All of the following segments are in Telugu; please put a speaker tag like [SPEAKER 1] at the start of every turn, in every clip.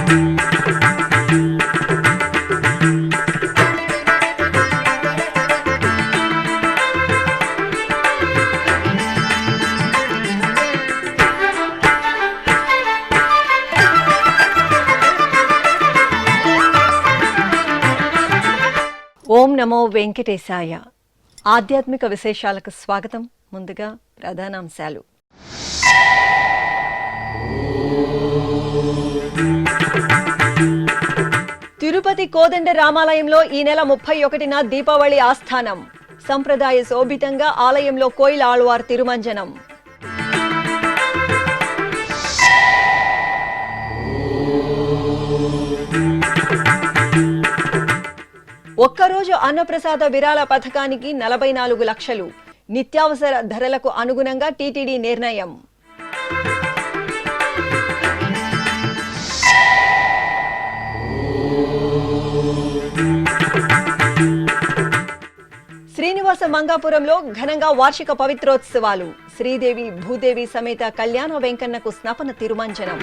[SPEAKER 1] ఓం నమో వెంకటేశాయ. ఆధ్యాత్మిక విశేషాలకు స్వాగతం. ముందుగా ప్రధానాంశాలు. తిరుపతి కోదండ రామాలయంలో ఈ నెల 31న దీపావళి ఆస్థానం. సంప్రదాయ శోభితంగా ఆలయంలో కోయిల్ ఆళ్వార్ తిరుమంజనం. ఒక్కరోజు అన్నప్రసాద విరాళ పథకానికి 44 లక్షలు. నిత్యావసర ధరలకు అనుగుణంగా టీటీడీ నిర్ణయం. శ్రీనివాస మంగాపురంలో ఘనంగా వార్షిక పవిత్రోత్సవాలు. శ్రీదేవి భూదేవి సమేత కళ్యాణ వెంకన్నకు స్నపన తిరుమంజనం.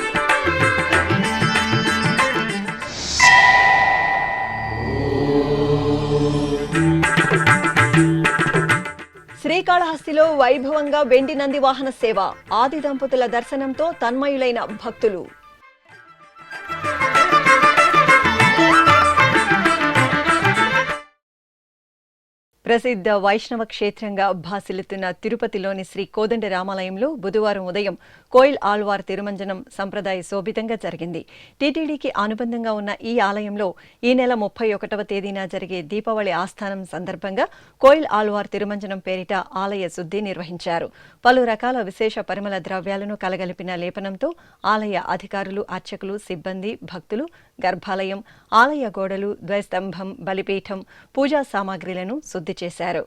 [SPEAKER 1] శ్రీకాళహస్తిలో వైభవంగా వెండి నంది వాహన సేవ. ఆది దంపతుల దర్శనంతో తన్మయులైన భక్తులు. ప్రసిద్ధ వైష్ణవ క్షేత్రంగా భాసిల్లుతున్న తిరుపతిలోని శ్రీ కోదండ రామాలయంలో బుధవారం ఉదయం కోయిల్ ఆళ్వార్ తిరుమంజనం సంప్రదాయ శోభితంగా జరిగింది. టీటీడీకి అనుబంధంగా ఉన్న ఈ ఆలయంలో ఈ నెల 31వ తేదీన జరిగే దీపావళి ఆస్థానం సందర్భంగా కోయిల్ ఆళ్వార్ తిరుమంజనం పేరిట ఆలయ శుద్ధి నిర్వహించారు. పలు రకాల విశేష పరిమళ ద్రవ్యాలను కలగలిపిన లేపనంతో ఆలయ అధికారులు, అర్చకులు, సిబ్బంది, భక్తులు గర్భాలయం, ఆలయ గోడలు, ద్వైస్తంభం, బలిపీఠం, పూజా సామాగ్రిలను శుద్ధి చేశారు.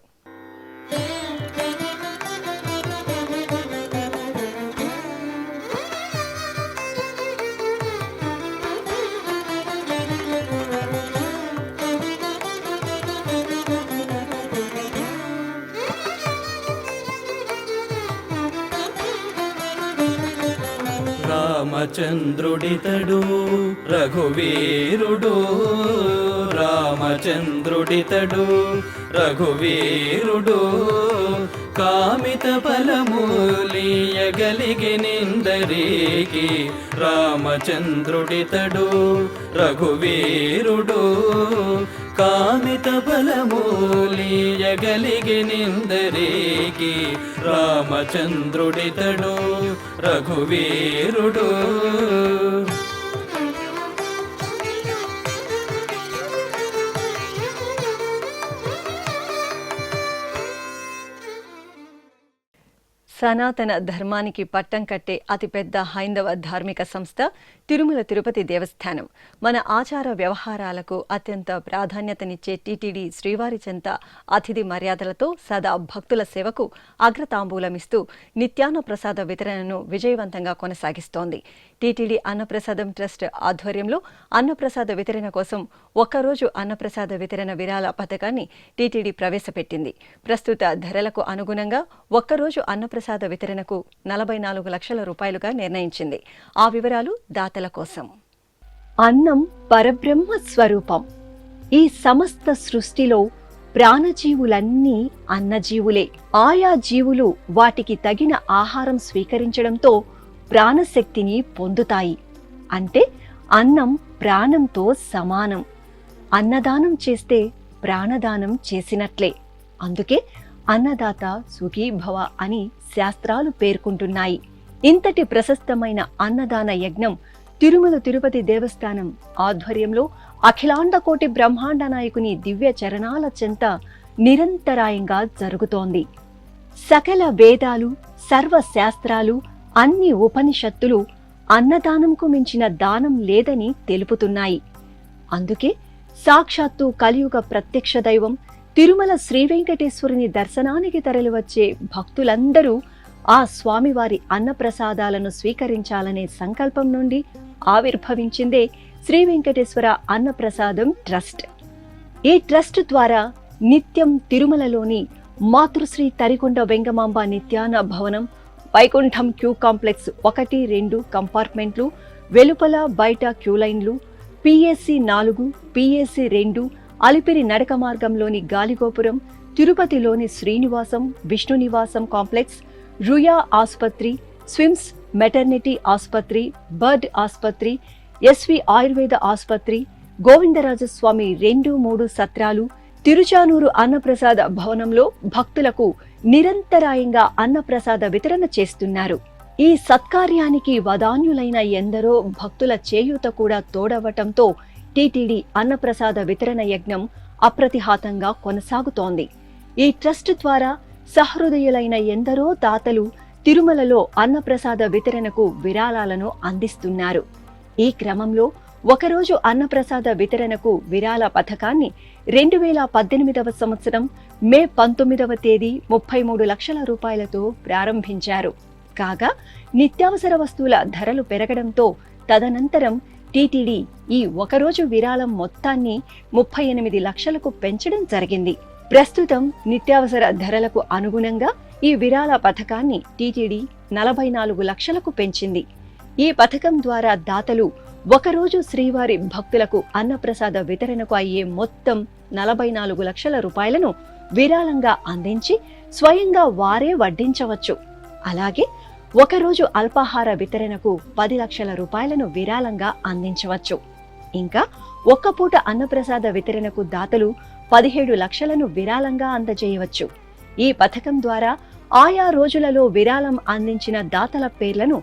[SPEAKER 2] రామచంద్రుడితడు రఘువీరుడు, రామచంద్రుడితడు రఘువీరుడు, కామిత ఫలములియగలిగినిందరికి. రామచంద్రుడితడు రఘువీరుడు, కామిత ఫలములియగలిగినిందరికి. రామచంద్రుడితడు రఘువీరుడు.
[SPEAKER 1] సనాతన ధర్మానికి పట్టం కట్టే అతిపెద్ద హైందవ ధార్మిక సంస్థ తిరుమల తిరుపతి దేవస్థానం. మన ఆచార వ్యవహారాలకు అత్యంత ప్రాధాన్యతనిచ్చే టీటీడీ శ్రీవారి చెంత అతిథి మర్యాదలతో సదా భక్తుల సేవకు అగ్రతాంబూలమిస్తూ నిత్యాన్న ప్రసాద వితరణను విజయవంతంగా కొనసాగిస్తోంది. టీటీడీ అన్నప్రసాదం ట్రస్ట్ ఆధ్వర్యంలో అన్నప్రసాద వితరణ కోసం ఒక్కరోజు అన్నప్రసాద వితరణ విరాళ పథకాన్ని టీటీడీ ప్రవేశపెట్టింది. ప్రస్తుత ధరలకు అనుగుణంగా ఒక్కరోజు అన్నప్రసాద వితరణకు 44 లక్షల రూపాయలుగా నిర్ణయించింది. ఆ వివరాలు దాతల కోసం. అన్నం పరబ్రహ్మ స్వరూపం. ఈ సమస్త సృష్టిలో ప్రాణజీవులన్నీ అన్నజీవులే. ఆయా జీవులు వాటికి తగిన ఆహారం స్వీకరించడంతో ప్రాణశక్తిని పొందుతాయి. అంటే అన్నం ప్రాణంతో సమానం. అన్నదానం చేస్తే ప్రాణదానం చేసినట్లే. అందుకే అన్నదాత సుఖీభవ అని శాస్త్రాలు పేర్కొంటున్నాయి. ఇంతటి ప్రశస్తమైన అన్నదాన యజ్ఞం తిరుమల తిరుపతి దేవస్థానం ఆధ్వర్యంలో అఖిలాండకోటి బ్రహ్మాండ నాయకుని దివ్య చరణాల చెంత నిరంతరాయంగా జరుగుతోంది. సకల వేదాలు, సర్వశాస్త్రాలు, అన్ని ఉపనిషత్తులు అన్నదానంకు మించిన దానం లేదని తెలుపుతున్నాయి. అందుకే సాక్షాత్తు కలియుగ ప్రత్యక్ష దైవం తిరుమల శ్రీ వెంకటేశ్వరుని దర్శనానికి తరలివచ్చే భక్తులందరూ ఆ స్వామివారి అన్నప్రసాదాలను స్వీకరించాలనే సంకల్పం నుండి ఆవిర్భవించిందే శ్రీ వెంకటేశ్వర అన్నప్రసాదం ట్రస్ట్. ఈ ట్రస్ట్ ద్వారా నిత్యం తిరుమలలోని మాతృశ్రీ తరికొండ వెంగమాంబ నిత్యాన్న భవనం, వైకుంఠం క్యూ కాంప్లెక్స్ 1, 2 కంపార్ట్మెంట్లు, వెలుపల బయట క్యూలైన్లు, పిఎస్సి 4, పిఎస్సి 2, అలిపిరి నడక మార్గంలోని గాలిగోపురం, తిరుపతిలోని శ్రీనివాసం, విష్ణు నివాసం కాంప్లెక్స్, రుయా ఆసుపత్రి, స్విమ్స్ మెటర్నిటీ ఆసుపత్రి, బర్డ్ ఆసుపత్రి, ఎస్వి ఆయుర్వేద ఆసుపత్రి, గోవిందరాజస్వామి 2, 3 సత్రాలు, తిరుచానూరు అన్నప్రసాద భవనంలో భక్తులకు నిరంతరాయంగా అన్నప్రసాద వితరణ చేస్తున్నారు. ఈ సత్కార్యానికి వదాన్యులైన ఎందరో భక్తుల చేయూత కూడా తోడవటంతో టీటీడీ అన్నప్రసాద వితరణ యజ్ఞం అప్రతిహాతంగా కొనసాగుతోంది. ఈ ట్రస్ట్ ద్వారా సహృదయులైన ఎందరో దాతలు తిరుమలలో అన్నప్రసాద వితరణకు విరాళాలను అందిస్తున్నారు. ఈ క్రమంలో ఒకరోజు అన్నప్రసాద వితరణకు విరాళ పథకాన్ని 2018వ సంవత్సరం మే 19వ తేదీ 33 లక్షల రూపాయలతో ప్రారంభించారు. కాగా నిత్యావసర వస్తువుల ధరలు పెరగడంతో తదనంతరం టీటీడీ ఈ ఒకరోజు విరాళం మొత్తాన్ని 38 లక్షలకు పెంచడం జరిగింది. ప్రస్తుతం నిత్యావసర ధరలకు అనుగుణంగా ఈ విరాళ పథకాన్ని టీటీడీ 44 లక్షలకు పెంచింది. ఈ పథకం ద్వారా దాతలు ఒకరోజు శ్రీవారి భక్తులకు అన్నప్రసాద వితరణకు అయ్యే మొత్తం 44 లక్షల రూపాయలను విరాళంగా అందించి స్వయంగా వారే వడ్డించవచ్చు. అలాగే ఒకరోజు అల్పాహార వితరణకు 10 లక్షల రూపాయలను విరాళంగా అందించవచ్చు. ఇంకా ఒక్కపూట అన్నప్రసాద వితరణకు దాతలు 17 లక్షలను విరాళంగా అందజేయవచ్చు. ఈ పథకం ద్వారా ఆయా రోజులలో విరాళం అందించిన దాతల పేర్లను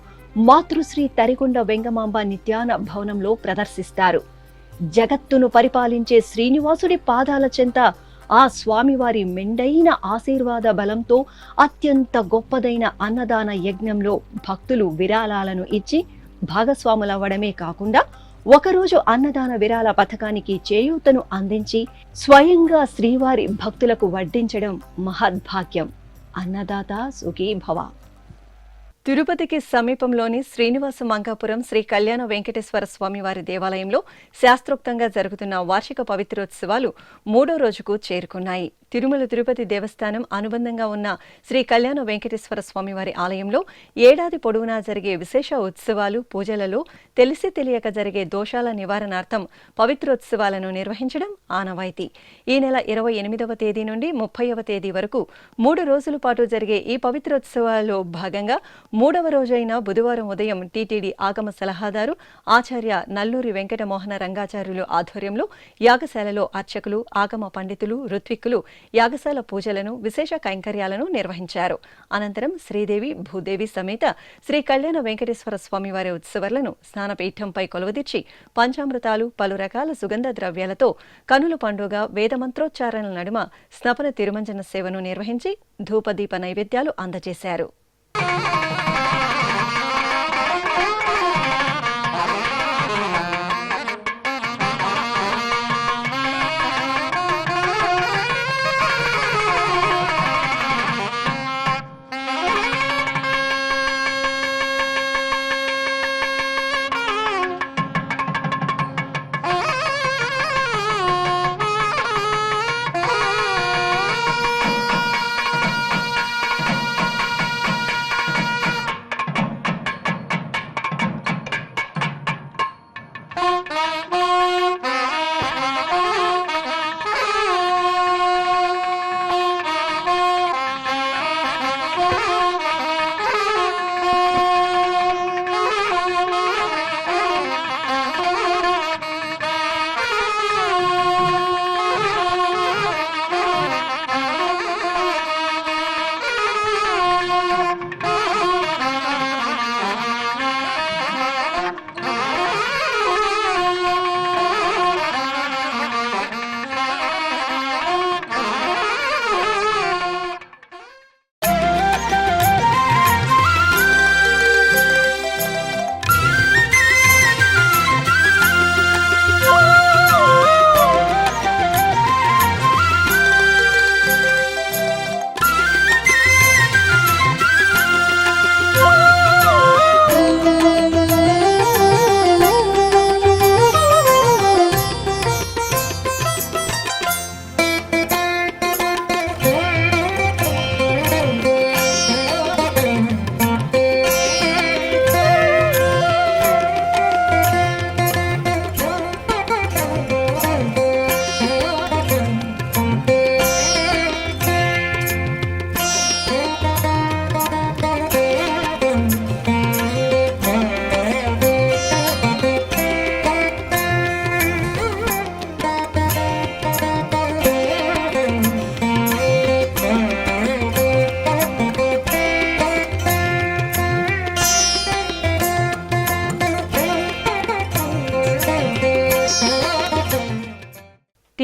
[SPEAKER 1] మాతృశ్రీ తరికొండ వెంగమాంబ నిత్యాన భవనంలో ప్రదర్శిస్తారు. జగత్తును పరిపాలించే శ్రీనివాసుడి పాదాల చెంత ఆ స్వామివారి మెండైన ఆశీర్వాద బలంతో అత్యంత గొప్పదైన అన్నదాన యజ్ఞంలో భక్తులు విరాళాలను ఇచ్చి భాగస్వాములవ్వడమే కాకుండా ఒకరోజు అన్నదాన విరాళ పథకానికి చేయూతను అందించి స్వయంగా శ్రీవారి భక్తులకు వడ్డించడం మహద్భాగ్యం. అన్నదాత సుఖీ భవ. తిరుపతికి సమీపంలోని శ్రీనివాస మంగాపురం శ్రీ కళ్యాణ వెంకటేశ్వర స్వామివారి దేవాలయంలో శాస్త్రోక్తంగా జరుగుతున్న వార్షిక పవిత్రోత్సవాలు 3వ రోజుకు చేరుకున్నాయి. తిరుమల తిరుపతి దేవస్థానం అనుబంధంగా ఉన్న శ్రీ కళ్యాణ వెంకటేశ్వర స్వామివారి ఆలయంలో ఏడాది పొడవునా జరిగే విశేష ఉత్సవాలు, పూజలలో తెలిసి తెలియక జరిగే దోషాల నివారణార్థం పవిత్రోత్సవాలను నిర్వహించడం ఆనవాయితీ. ఈ నెల 28వ తేదీ నుండి 30వ తేదీ వరకు 3 రోజుల పాటు జరిగే ఈ పవిత్రోత్సవాల్లో భాగంగా 3వ రోజైన బుధవారం ఉదయం టీటీడీ ఆగమ సలహాదారు ఆచార్య నల్లూరి వెంకటమోహన రంగాచార్యులు ఆధ్వర్యంలో యాగశాలలో అర్చకులు, ఆగమ పండితులు, ఋత్విక్కులు యాగశాల పూజలను, విశేష కైంకర్యాలను నిర్వహించారు. అనంతరం శ్రీదేవి, భూదేవి సమేత శ్రీ కళ్యాణ వెంకటేశ్వర స్వామివారి ఉత్సవాలను స్నానపీఠంపై కొలువుదీర్చి పంచామృతాలు, పలు రకాల సుగంధ ద్రవ్యాలతో కనుల పండుగ వేదమంత్రోచ్చారణల నడుమ స్నపన తిరుమంజన సేవను నిర్వహించి ధూపదీప నైవేద్యాలు అందజేశారు.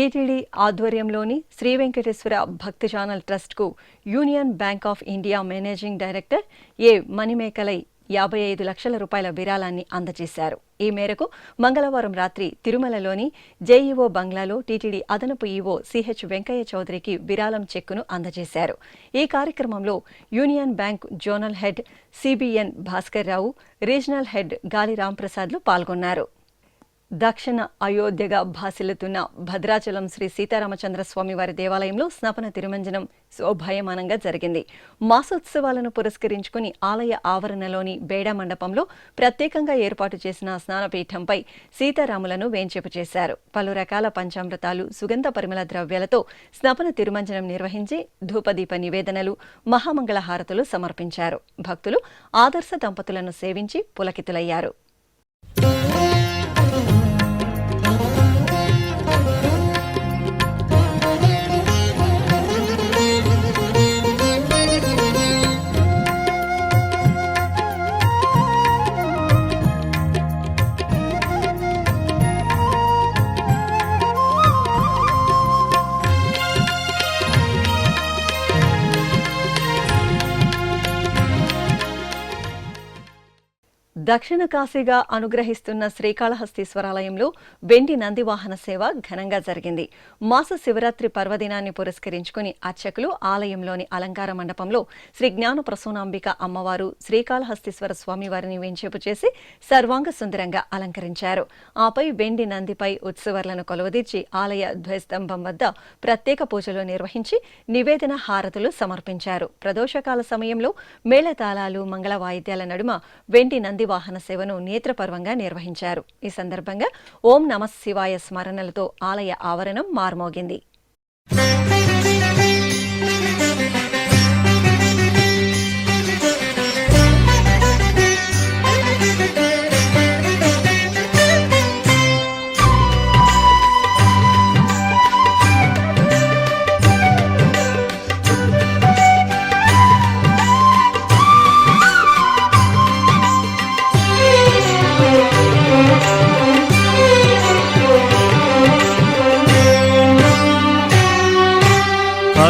[SPEAKER 1] టీటీడీ ఆధ్వర్యంలోని శ్రీ వెంకటేశ్వర భక్తి ఛానల్ ట్రస్ట్కు Union Bank of India managing director A Manimekalai 55 లక్షల రూపాయల విరాళాన్ని అందజేశారు. ఈ మేరకు మంగళవారం రాత్రి తిరుమలలోని జేఈఓ బంగ్లాలో టీటీడీ అదనపు ఈవో సిహెచ్ వెంకయ్య చౌదరికి విరాళం చెక్కును అందజేశారు. ఈ కార్యక్రమంలో Union Bank zonal head CBN Bhaskar Rao, regional head Gali రాంప్రసాద్లు పాల్గొన్నారు. దక్షిణ అయోధ్యగా భాసిల్లుతున్న భద్రాచలం శ్రీ సీతారామచంద్రస్వామి వారి దేవాలయంలో స్నపన తిరుమంజనం శోభాయమానంగా జరిగింది. మాసోత్సవాలను పురస్కరించుకుని ఆలయ ఆవరణలోని బేడా మండపంలో ప్రత్యేకంగా ఏర్పాటు చేసిన స్నానపీఠంపై సీతారాములను వేంచేపు చేశారు. పలు రకాల పంచామృతాలు, సుగంధ పరిమళ ద్రవ్యాలతో స్నపన తిరుమంజనం నిర్వహించి ధూపదీప నివేదనలు, మహామంగళ హారతులు సమర్పించారు. భక్తులు ఆదర్శ దంపతులను సేవించి పులకితులయ్యారు. దక్షిణ కాశీగా అనుగ్రహిస్తున్న శ్రీకాళహస్తీశ్వరాలయంలో వెండి నంది వాహన సేవ ఘనంగా జరిగింది. మాస శివరాత్రి పర్వదినాన్ని పురస్కరించుకుని అర్చకులు ఆలయంలోని అలంకార మండపంలో శ్రీ జ్ఞాన ప్రసూనాంబిక అమ్మవారు, శ్రీకాళహస్తీశ్వర స్వామివారిని వేంచేపు చేసి సర్వాంగ సుందరంగా అలంకరించారు. ఆపై వెండి నందిపై ఉత్సవర్లను కొలువదీర్చి ఆలయ ధ్వజస్తంభం వద్ద ప్రత్యేక పూజలు నిర్వహించి నివేదన హారతులు సమర్పించారు. ప్రదోషకాల సమయంలో మేళతాళాలు, మంగళ వాయిద్యాల నడుమ వెండి నంది వాహన సేవను నేత్రపర్వంగా నిర్వహించారు. ఈ సందర్భంగా ఓం నమః శివాయ స్మరణలతో ఆలయ ఆవరణం మార్మోగింది.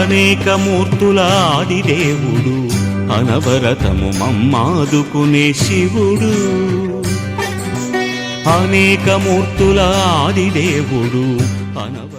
[SPEAKER 3] అనేక మూర్తుల ఆదిదేవుడు, అనవరతము మమ్మాదుకునే శివుడు. అనేక మూర్తుల ఆదిదేవుడు, అనవరతము.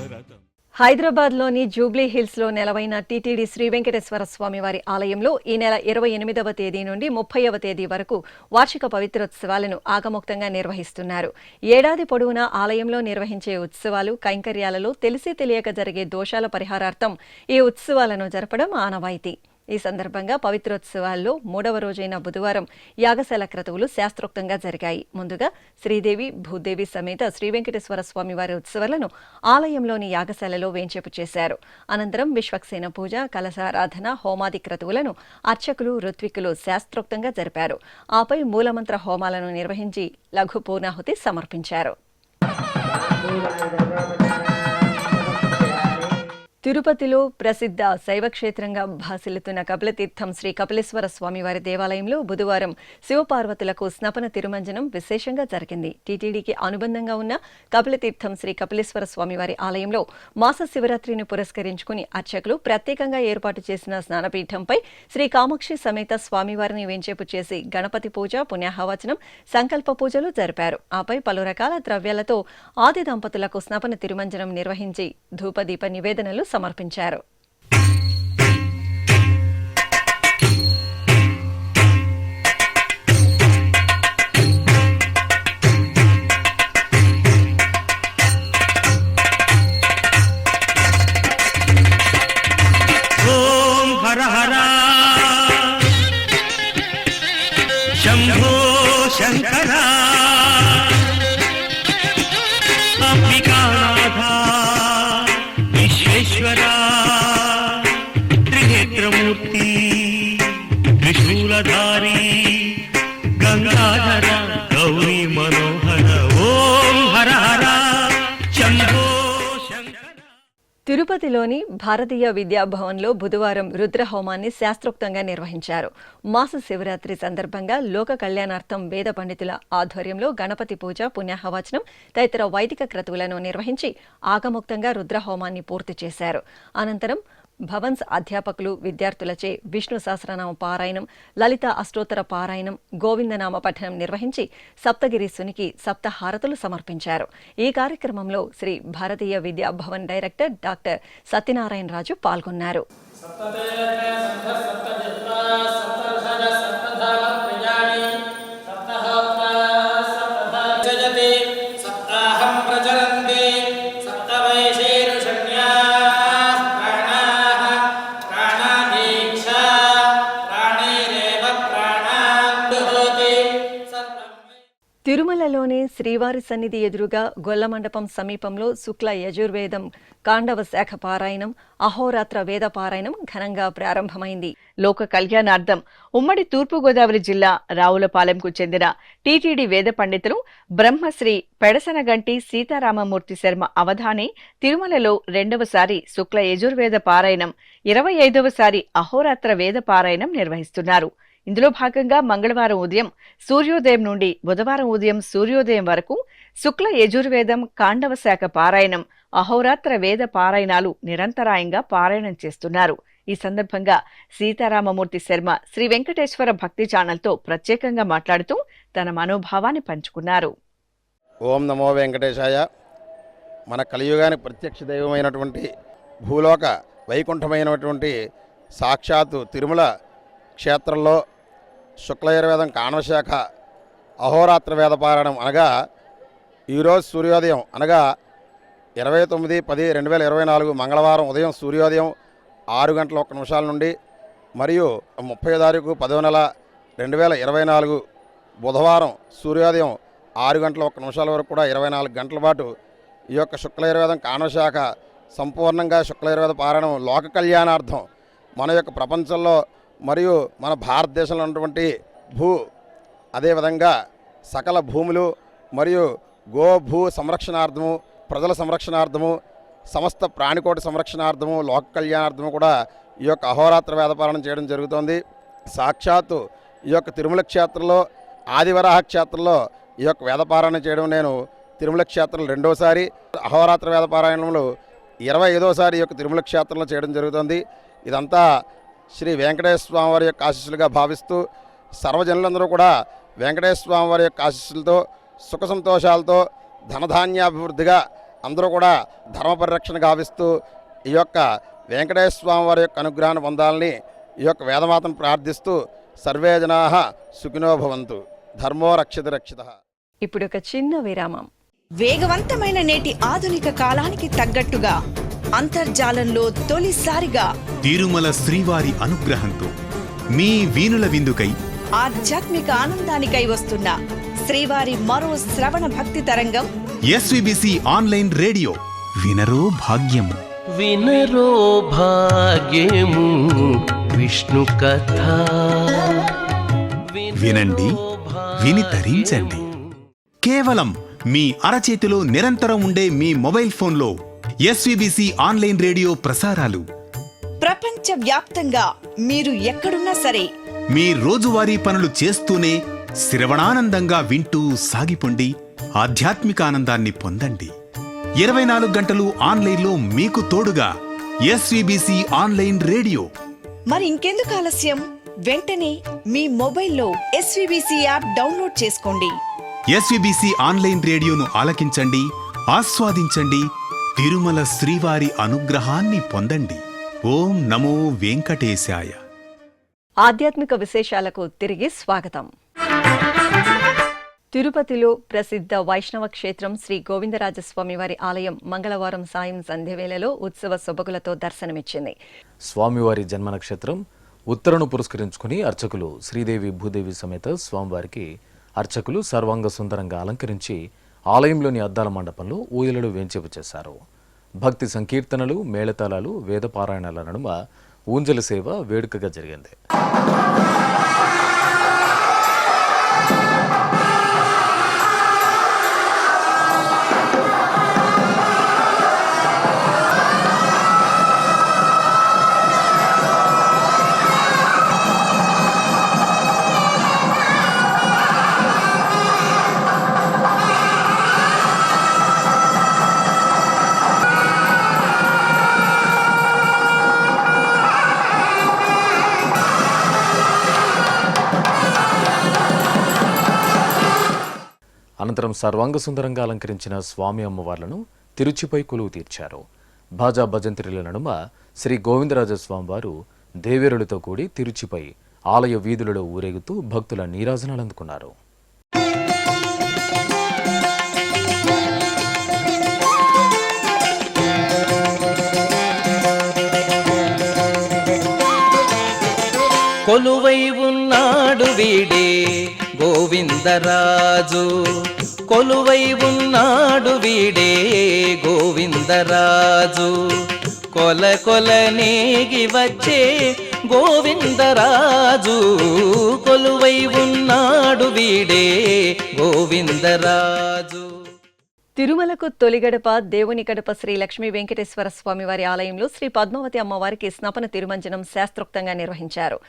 [SPEAKER 1] హైదరాబాద్లోని జూబ్లీ హిల్స్లో నెలవైన టీటీడీ శ్రీ వెంకటేశ్వర స్వామివారి ఆలయంలో ఈ నెల 28వ తేదీ నుండి 30వ తేదీ వరకు వార్షిక పవిత్రోత్సవాలను ఆగమోక్తంగా నిర్వహిస్తున్నారు. ఏడాది పొడవునా ఆలయంలో నిర్వహించే ఉత్సవాలు, కైంకర్యాలలో తెలిసి తెలియక జరిగే దోషాల పరిహారార్థం ఈ ఉత్సవాలను జరపడం ఆనవాయితీ. ఈ సందర్భంగా పవిత్రోత్సవాల్లో 3వ రోజైన బుధవారం యాగశాల క్రతువులు శాస్త్రోక్తంగా జరిగాయి. ముందుగా శ్రీదేవి, భూదేవి సమేత శ్రీ వెంకటేశ్వర స్వామి వారి ఉత్సవాలను ఆలయంలోని యాగశాలలో వేంచేపు చేశారు. అనంతరం విశ్వక్సేన పూజ, కలశారాధన, హోమాది క్రతువులను అర్చకులు, ఋత్వికులు శాస్త్రోక్తంగా జరిపారు. ఆపై మూలమంత్ర హోమాలను నిర్వహించి లఘు పూర్ణాహుతి సమర్పించారు. తిరుపతిలో ప్రసిద్ధ శైవక్షేత్రంగా భాసిల్లుతున్న కపిలతీర్థం శ్రీ కపిలేశ్వర స్వామివారి దేవాలయంలో బుధవారం శివపార్వతులకు స్నపన తిరుమంజనం విశేషంగా జరిగింది. టీటీడీకి అనుబంధంగా ఉన్న కపిలతీర్థం శ్రీ కపిలేశ్వర స్వామివారి ఆలయంలో మాస శివరాత్రిని పురస్కరించుకుని అర్చకులు ప్రత్యేకంగా ఏర్పాటు చేసిన స్నానపీఠంపై శ్రీ కామాక్షి సమేత స్వామివారిని వేంచేపు చేసి గణపతి పూజ, పుణ్యాహవచనం, సంకల్ప పూజలు జరిపారు. ఆపై పలు రకాల ద్రవ్యాలతో ఆది దంపతులకు స్నపన తిరుమంజనం నిర్వహించి ధూపదీప నివేదనలు సమర్పించారు.
[SPEAKER 3] ఓం హర హర శంభో శంకర అంబికానాథ విశ్వేశ్వర
[SPEAKER 1] తిరుపతిలోని భారతీయ విద్యాభవన్లో బుధవారం రుద్రహోమాన్ని శాస్త్రోక్తంగా నిర్వహించారు. మాస శివరాత్రి సందర్భంగా లోక కళ్యాణార్థం వేద పండితుల ఆధ్వర్యంలో గణపతి పూజ, పుణ్యాహవచనం తదితర వైదిక క్రతువులను నిర్వహించి ఆగమోక్తంగా రుద్రహోమాన్ని పూర్తి చేశారు. అనంతరం భవన్స్ అధ్యాపకులు విద్యార్థులచే విష్ణు సహస్రనామ పారాయణం, లలిత అష్టోత్తర పారాయణం, గోవిందనామ పఠనం నిర్వహించి సప్తగిరీశునికి సప్తహారతులు సమర్పించారు. ఈ కార్యక్రమంలో శ్రీ భారతీయ విద్యాభవన్ డైరెక్టర్ డాక్టర్ సత్యనారాయణ రాజు పాల్గొన్నారు. తిరుమలలోని శ్రీవారి సన్నిధి ఎదురుగా గొల్లమండపం సమీపంలో శుక్ల యజుర్వేదం కాండవ శాఖ పారాయణం, అహోరాత్ర వేద పారాయణం ఘనంగా ప్రారంభమైంది.
[SPEAKER 4] లోక కళ్యాణార్థం ఉమ్మడి తూర్పుగోదావరి జిల్లా రావులపాలెంకు చెందిన టీటీడీ వేద పండితులు బ్రహ్మశ్రీ పెడసనగంటి సీతారామమూర్తి శర్మ అవధాని తిరుమలలో 2వసారి శుక్ల యజుర్వేద పారాయణం, 25వసారి అహోరాత్ర వేద పారాయణం నిర్వహిస్తున్నారు. ఇందులో భాగంగా మంగళవారం ఉదయం సూర్యోదయం నుండి బుధవారం ఉదయం సూర్యోదయం వరకు శుక్ల యజుర్వేదం కాండవ శాఖ పారాయణం, అహోరాత్ర వేద పారాయణాలు నిరంతరాయంగా పారాయణం చేస్తున్నారు. ఈ సందర్భంగా సీతారామమూర్తి శర్మ శ్రీ వెంకటేశ్వర భక్తి ఛానల్తో ప్రత్యేకంగా మాట్లాడుతూ తన మనోభావాన్ని పంచుకున్నారు.
[SPEAKER 5] ఓం నమో వెంకటేశాయ. మన కలియుగానికి ప్రత్యక్ష దైవమైనటువంటి భూలోక వైకుంఠమైనటువంటి సాక్షాత్తు తిరుమల క్షేత్రంలో శుక్లయజుర్వేదం కాణవశాఖ అహోరాత్ర వేద పారాయణం అనగా ఈరోజు సూర్యోదయం అనగా 29/10/2024 మంగళవారం ఉదయం సూర్యోదయం 6:01 నుండి మరియు 30 తారీఖు 10వ నెల 2024 బుధవారం సూర్యోదయం 6:01 వరకు కూడా 24 గంటల పాటు ఈ యొక్క శుక్లయజుర్వేదం కాణవశాఖ సంపూర్ణంగా శుక్లయజుర్వేద పారాయణం లోక కళ్యాణార్థం మన యొక్క ప్రపంచంలో మరియు మన భారతదేశంలో ఉన్నటువంటి అదేవిధంగా సకల భూములు మరియు భూ సంరక్షణార్థము, ప్రజల సంరక్షణార్థము, సమస్త ప్రాణికోటి సంరక్షణార్థము, లోక కళ్యాణార్థము కూడా ఈ యొక్క అహోరాత్ర వేదపారాయణం చేయడం జరుగుతోంది. సాక్షాత్తు ఈ యొక్క తిరుమల క్షేత్రంలో ఆదివరాహ క్షేత్రంలో ఈ యొక్క వేదపారాయణం చేయడం నేను తిరుమల క్షేత్రంలో 2వసారి, అహోరాత్ర వేదపారాయణంలో 25వసారి ఈ యొక్క తిరుమల క్షేత్రంలో చేయడం జరుగుతుంది. ఇదంతా శ్రీ వెంకటేశ్వర స్వామి వారి యొక్క ఆశీస్సులుగా భావిస్తూ సర్వజనులందరూ కూడా వెంకటేశ్వర స్వామి వారి యొక్క ఆశీస్సులతో సుఖ సంతోషాలతో ధనధాన్యాభివృద్ధిగా అందరూ కూడా ధర్మ పరిరక్షణ గావిస్తూ ఈ యొక్క వెంకటేశ్వర స్వామి వారి యొక్క అనుగ్రహాన్ని పొందాలని ఈ యొక్క వేదమాతను ప్రార్థిస్తూ సర్వే జనాః సుఖినో భవంతు, ధర్మో రక్షిత రక్షితః.
[SPEAKER 1] ఇప్పుడు ఒక చిన్న విరామం.
[SPEAKER 6] వేగవంతమైన నేటి ఆధునిక కాలానికి తగ్గట్టుగా అంతర్జాలంలో తొలిసారిగా
[SPEAKER 7] తిరుమల శ్రీవారి అనుగ్రహంతో మీ వీణుల విందుకై
[SPEAKER 6] ఆధ్యాత్మిక ఆనందానికై వస్తున్న శ్రీవారి మరో శ్రవణ భక్తి తరంగం
[SPEAKER 7] ఎస్విబిసి ఆన్లైన్ రేడియో. వినరో భాగ్యము,
[SPEAKER 2] వినరో భాగ్యము విష్ణు కథ.
[SPEAKER 7] వినండి, విని తరించండి. కేవలం మీ అరచేతిలో నిరంతరం ఉండే మీ మొబైల్ ఫోన్లో ఎస్విబిసి ఆన్లైన్ రేడియో ప్రసారాలు
[SPEAKER 6] ప్రపంచ వ్యాప్తంగా మీరు ఎక్కడున్నా సరే
[SPEAKER 7] మీ రోజువారీ పనులు చేస్తూనే శ్రవణానందంగా వింటూ సాగిపోండి, ఆధ్యాత్మిక ఆనందాన్ని పొందండి. 24 గంటలు ఆన్లైన్లో మీకు తోడుగా ఎస్విబిసి ఆన్లైన్ రేడియో.
[SPEAKER 6] మరి ఇంకెందుకు ఆలస్యం? వెంటనే మీ మొబైల్లో ఎస్విబిసి యాప్ డౌన్లోడ్ చేసుకోండి.
[SPEAKER 7] ఎస్విబిసి ఆన్లైన్ రేడియోను ఆలకించండి, ఆస్వాదించండి, తిరుమల శ్రీవారి అనుగ్రహాన్ని పొందండి. ఓం నమో వెంకటేశాయ.
[SPEAKER 1] ఆధ్యాత్మిక విశేషాలకు తిరిగి స్వాగతం. తిరుపతిలో ప్రసిద్ధ వైష్ణవ క్షేత్రం శ్రీ గోవిందరాజస్వామి వారి ఆలయం మంగళవారం సాయం సంధ్యవేళలో ఉత్సవ సొబగులతో దర్శనమిచ్చింది.
[SPEAKER 8] స్వామివారి జన్మ నక్షత్రం ఉత్తరను పురస్కరించుకుని అర్చకులు శ్రీదేవి భూదేవి సమేత స్వామివారికి అర్చకులు సర్వాంగ సుందరంగా అలంకరించి ఆలయంలోని అద్దాల మండపంలో ఊయలలు వేంచేపు చేశారు. భక్తి సంకీర్తనలు, మేళతాళాలు, వేద పారాయణాల నడుమ ఊంజల సేవ వేడుకగా జరిగింది. అనంతరం సర్వాంగ సుందరంగా అలంకరించిన స్వామి అమ్మవార్లను తిరుచిపై కొలువు తీర్చారు. భాజా భజంత్రిల నడుమ శ్రీ గోవిందరాజస్వామి వారు దేవేరులతో కూడి తిరుచిపై ఆలయ వీధులలో ఊరేగుతూ భక్తుల నీరాజనాలు అందుకున్నారు.
[SPEAKER 2] కొలువై ఉన్నాడు వీడే గోవిందరాజు, కొలువై ఉన్నాడు వీడే గోవిందరాజు, కొల కొల నేగి వచ్చే గోవిందరాజు, కొలువై ఉన్నాడు వీడే గోవిందరాజు.
[SPEAKER 1] తిరుమలకు తొలి గడప దేవుని గడప శ్రీ లక్ష్మీ వెంకటేశ్వర స్వామి వారి ఆలయంలో శ్రీ పద్మావతి అమ్మవారికి స్నపన తిరుమంజనం శాస్త్రోక్తంగా నిర్వహించారు.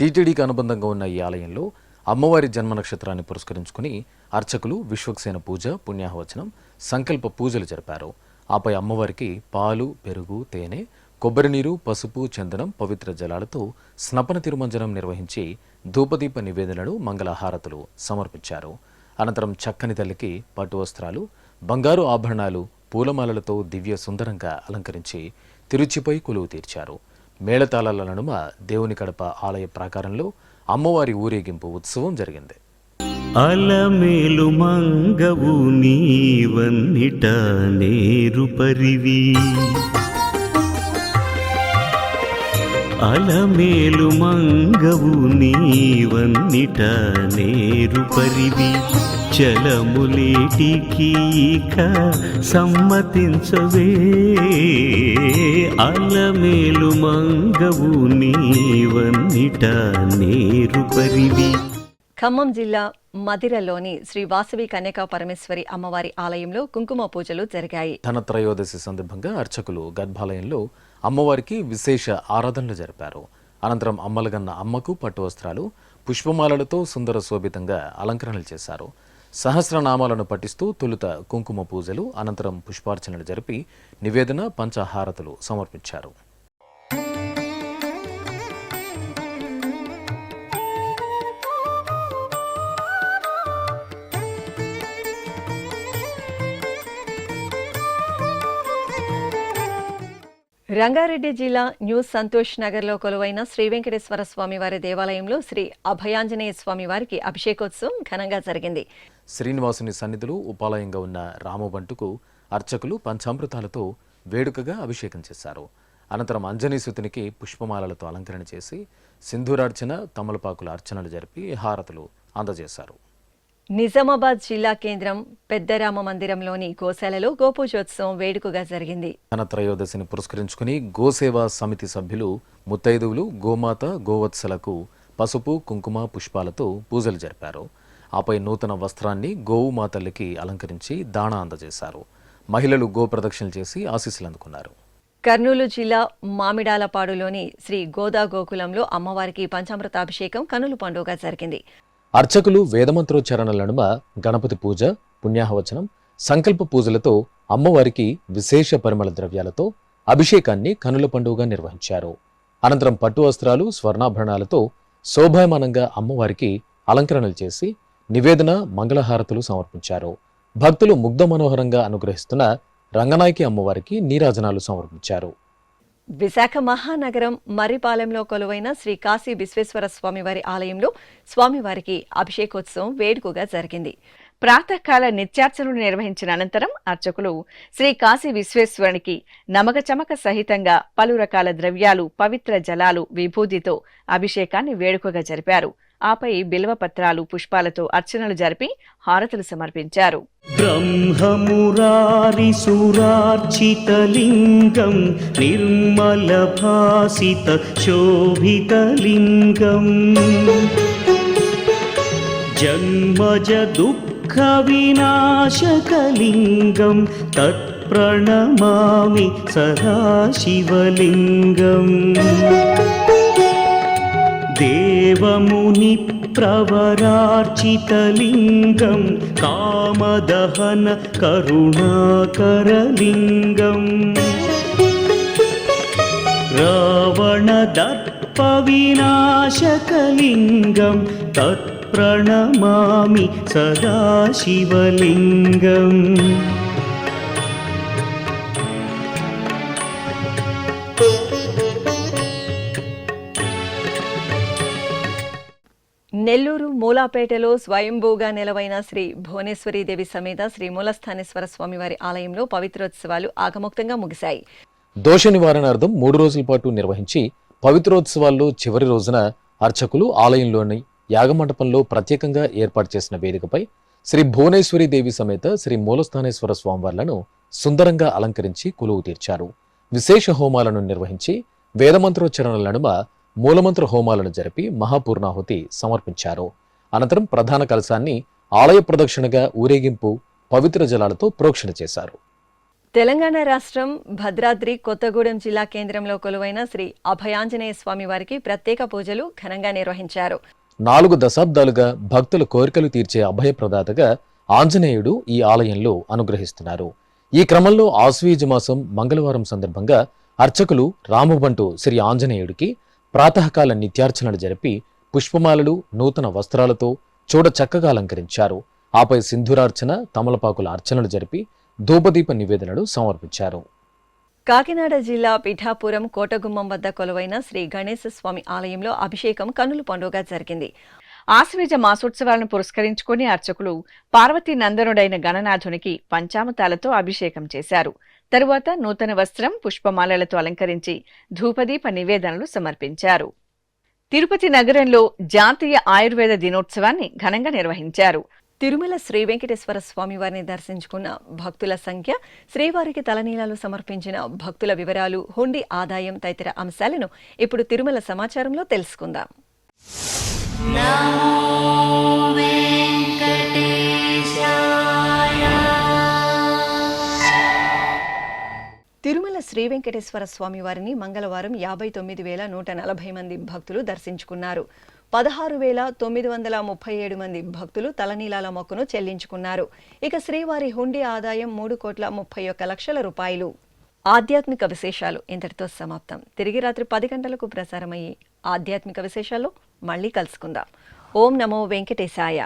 [SPEAKER 8] టీటీడీకి అనుబంధంగా ఉన్న ఈ ఆలయంలో అమ్మవారి జన్మ నక్షత్రాన్ని పురస్కరించుకుని అర్చకులు విశ్వక్సేన పూజ, పుణ్యాహవచనం, సంకల్ప పూజలు జరిపారు. ఆపై అమ్మవారికి పాలు, పెరుగు, తేనె, కొబ్బరి నీరు, పసుపు, చందనం, పవిత్ర జలాలతో స్నపన తిరుమంజనం నిర్వహించి ధూపదీప నివేదనలు, మంగళహారతులు సమర్పించారు. అనంతరం చక్కని తల్లికి పట్టు వస్త్రాలు, బంగారు ఆభరణాలు, పూలమాలలతో దివ్య సుందరంగా అలంకరించి తిరుచిపై కొలువు తీర్చారు. మేళతాళాల నడుమ దేవుని కడప ఆలయ ప్రాకారంలో అమ్మవారి ఊరేగింపు ఉత్సవం జరిగింది.
[SPEAKER 3] అలమేలు మంగవు నీవన్నిట నేరు పరివి, అలమేలు మంగవు నీవన్నిట నేరు పరివి, చలములేటికి ఇక సమ్మతించవే, అలమేలు మంగవు నీవన్నిట నేరు పరివి.
[SPEAKER 1] ఖమ్మం జిల్లా మదిరలోని శ్రీ వాసవి కన్యకా పరమేశ్వరి అమ్మవారి ఆలయంలో కుంకుమ పూజలు జరిగాయి.
[SPEAKER 8] ధనత్రయోదశి సందర్భంగా అర్చకులు గర్భాలయంలో అమ్మవారికి విశేష ఆరాధనలు జరిపారు. అనంతరం అమ్మలగన్న అమ్మకు పట్టు వస్త్రాలు, పుష్పమాలలతో సుందర శోభితంగా అలంకరణలు చేశారు. సహస్రనామాలను పఠిస్తూ తొలుత కుంకుమ పూజలు, అనంతరం పుష్పార్చనలు జరిపి నివేదన, పంచహారతులు సమర్పించారు.
[SPEAKER 1] రంగారెడ్డి జిల్లా న్యూ సంతోష్ నగర్లో కొలువైన శ్రీ వెంకటేశ్వర స్వామివారి దేవాలయంలో శ్రీ అభయాంజనేయ స్వామివారికి అభిషేకోత్సవం ఘనంగా జరిగింది.
[SPEAKER 8] శ్రీనివాసుని సన్నిధిలో ఉపాలయంగా ఉన్న రామబంటుకు అర్చకులు పంచామృతాలతో వేడుకగా అభిషేకం చేశారు. అనంతరం అంజనీసుతునికి పుష్పమాలలతో అలంకరణ చేసి సింధూరార్చన, తమలపాకుల అర్చనలు జరిపి హారతులు అందజేశారు.
[SPEAKER 1] నిజామాబాద్ జిల్లా కేంద్రం పెద్దరామ మందిరంలోని గోశాలలో గోపూజోత్సవం వేడుకగా జరిగింది.
[SPEAKER 8] ధనత్రయోదశిని పురస్కరించుకుని గోసేవా సమితి సభ్యులు, ముత్తైదువులు గోమాత, గోవత్సలకు పసుపు, కుంకుమ, పుష్పాలతో పూజలు జరిపారు. ఆపై నూతన వస్త్రాన్ని గోవు మాతల్లికి అలంకరించి దాణా అందజేశారు. మహిళలు గో ప్రదక్షిణలు చేసి ఆశీస్సులు అందుకున్నారు.
[SPEAKER 1] కర్నూలు జిల్లా మామిడాలపాడులోని శ్రీ గోదా గోకులంలో అమ్మవారికి పంచామృతాభిషేకం కనుల పండుగగా జరిగింది.
[SPEAKER 8] అర్చకులు వేదమంత్రోచ్చారణల నడుమ గణపతి పూజ, పుణ్యాహవచనం, సంకల్ప పూజలతో అమ్మవారికి విశేష పరిమళ ద్రవ్యాలతో అభిషేకాన్ని కనుల పండుగగా నిర్వహించారు. అనంతరం పట్టు వస్త్రాలు, స్వర్ణాభరణాలతో శోభాయమానంగా అమ్మవారికి అలంకరణలు చేసి నివేదన, మంగళహారతులు సమర్పించారు. భక్తులు ముగ్ధ మనోహరంగా అనుగ్రహిస్తున్న రంగనాయకి అమ్మవారికి నీరాజనాలు సమర్పించారు.
[SPEAKER 1] విశాఖ మహానగరం మర్రిపాలెంలో కొలువైన శ్రీ కాశీ విశ్వేశ్వర స్వామివారి ఆలయంలో స్వామివారికి అభిషేకోత్సవం వేడుకగా జరిగింది.
[SPEAKER 4] ప్రాతకాల నిత్యార్చనలు నిర్వహించిన అనంతరం అర్చకులు శ్రీ కాశీ విశ్వేశ్వరునికి నమక చమక సహితంగా పలు రకాల ద్రవ్యాలు, పవిత్ర జలాలు, విభూతితో అభిషేకాన్ని వేడుకగా జరిపారు. ఆపై బిల్వపత్రాలు, పుష్పాలతో అర్చనలు జరిపి హారతులు సమర్పించారు.
[SPEAKER 3] బ్రహ్మమురారి సురార్చితలింగం నిర్మల భాసిత శోభితలింగం జన్మజ దుఃఖ వినాశకలింగం తత్ప్రణమామి సదాశివలింగం దేవముని ప్రవరార్చితలింగం కామదహన కరుణాకరలింగం రావణ దర్ప వినాశకలింగం తత్ ప్రణమామి సదాశివలింగం.
[SPEAKER 1] నెల్లూరు మూలాపేటలో స్వయంభూగా నెలవైన శ్రీ భువనేశ్వరీదేవి సమేత శ్రీ మూలస్థానేశ్వర స్వామివారి ఆలయంలో పవిత్రోత్సవాలు ఆగమోక్తంగా ముగిశాయి.
[SPEAKER 8] దోష నివారణార్థం 3 రోజుల పాటు నిర్వహించి పవిత్రోత్సవాల్లో చివరి రోజున అర్చకులు ఆలయంలోని యాగమండపంలో ప్రత్యేకంగా ఏర్పాటు చేసిన వేదికపై శ్రీ భువనేశ్వరీదేవి సమేత శ్రీ మూలస్థానేశ్వర స్వామివార్లను సుందరంగా అలంకరించి కొలువు తీర్చారు. విశేష హోమాలను నిర్వహించి వేదమంత్రోచ్చరణల నడుమ మూలమంత్ర హోమాలను జరిపి మహాపూర్ణాహుతి సమర్పించారు. అనంతరం ప్రధాన కలశాన్ని ఆలయ ప్రదక్షిణగా ఊరేగింపు పవిత్ర జలాలతో ప్రోక్షణ చేశారు.
[SPEAKER 1] తెలంగాణ రాష్ట్రం భద్రాద్రి కొత్తగూడెం జిల్లా కేంద్రంలో కొలువైన శ్రీ అభయాంజనేయ స్వామి వారికి ప్రత్యేక పూజలు ఘనంగా నిర్వహించారు.
[SPEAKER 8] 4 దశాబ్దాలుగా భక్తుల కోరికలు తీర్చే అభయప్రదాతగా ఆంజనేయుడు ఈ ఆలయంలో అనుగ్రహిస్తున్నారు. ఈ క్రమంలో ఆశ్వీజ మాసం మంగళవారం సందర్భంగా అర్చకులు రామబంటు శ్రీ ఆంజనేయుడికి ప్రాతకాల నిత్యార్చనలు జరిపి పుష్పమాలలు నూతన వస్త్రాలతో చూడ చక్కగా అలంకరించారు. ఆపై సింధూరార్చన తమలపాకుల అర్చనలు జరిపి ధూపదీప నివేదనలు సమర్పించారు.
[SPEAKER 1] కాకినాడ జిల్లా పిఠాపురం కోటగుమ్మం వద్ద కొలువైన శ్రీ గణేశ స్వామి ఆలయంలో అభిషేకం కన్నుల పండుగ జరిగింది.
[SPEAKER 4] ఆశ్వీజ మాసోత్సవాలను పురస్కరించుకుని అర్చకులు పార్వతీ నందనుడైన గణనాథునికి పంచామృతాలతో అభిషేకం చేశారు. తరువాత నూతన వస్త్రం పుష్పమాలలతో అలంకరించి ధూపదీప నివేదనలు సమర్పించారు. తిరుపతి నగరంలో జాతీయ ఆయుర్వేద దినోత్సవాన్ని ఘనంగా నిర్వహించారు.
[SPEAKER 1] తిరుమల శ్రీ వెంకటేశ్వర స్వామి వారిని దర్శించుకున్న భక్తుల సంఖ్య, శ్రీవారికి తలనీలాలు సమర్పించిన భక్తుల వివరాలు, హుండీ ఆదాయం తదితర అంశాలను ఇప్పుడు తిరుమల సమాచారంలో తెలుసుకుందాం. తిరుమల శ్రీ వెంకటేశ్వర స్వామి వారిని మంగళవారం 59,140 మంది భక్తులు దర్శించుకున్నారు. 16,937 మంది భక్తులు తలనీలాల మొక్కును చెల్లించుకున్నారు. ఇక శ్రీవారి హుండీ ఆదాయం 3,31,00,000 రూపాయలు. ఆధ్యాత్మిక విశేషాలు ఇంతటితో సమాప్తం. తిరిగి రాత్రి 10 గంటలకు ప్రసారమయ్యే ఆధ్యాత్మిక విశేషాల్లో మళ్ళీ కలుసుకుందాం. ఓం నమో వెంకటేశాయ.